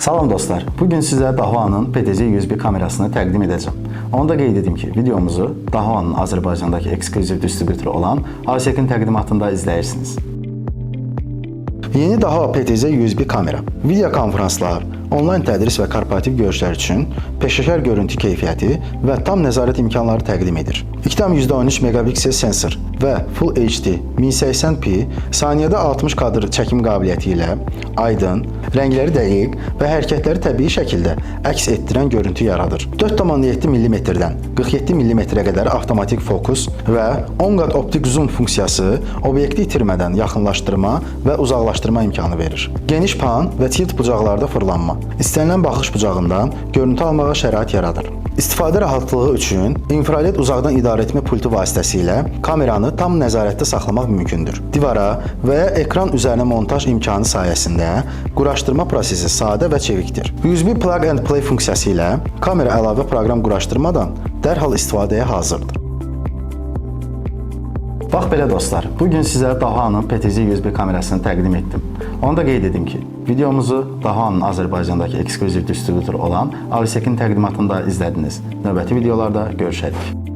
Salam dostlar, bugün sizə Dahua'nın PTZ-101 kamerasını təqdim edəcəm. Onu da qeyd edim ki, videomuzu Dahua'nın Azərbaycandakı ekskluziv distribütoru olan Avsekin təqdimatında izləyirsiniz. Yeni Dahua PTZ-101 kamera, video konferanslar, onlayn tədris və korporativ görüşlər üçün peşəkar görüntü keyfiyyəti və tam nəzarət imkanları təqdim edir. 2,13 megapiksel sensor və Full HD 1080p saniyədə 60 kadr çəkim qabiliyyəti ilə aydın, rəngləri dəqiq və hərəkətləri təbii şəkildə əks etdirən görüntü yaradır. 4,7 mm-dən 47 mm-ə qədər avtomatik fokus və 10 qat optik zoom funksiyası obyekti itirmədən yaxınlaşdırma və uzaqlaşdırma imkanı verir. Geniş pan və tilt bucaqlarda fırlanma, istənilən baxış bucağından görüntü almağa şərait yaradır. İstifadə rahatlığı üçün infrared uzaqdan idarəetmə pultu vasitəsilə kameranı tam nəzarətdə saxlamaq mümkündür. Divara və ya ekran üzərinə montaj imkanı sayəsində quraşdırma prosesi sadə və çevikdir. USB Plug and Play funksiyası ilə kamera əlavə proqram quraşdırmadan dərhal istifadəyə hazırdır. Bax belə dostlar, bugün sizə Dahua'nın PTZ-101 kamerasını təqdim etdim. Onu da qeyd edim ki, videomuzu Dahua'nın Azərbaycandakı ekskluziv distribütoru olan Avsekin təqdimatında izlədiniz. Növbəti videolarda görüşərik.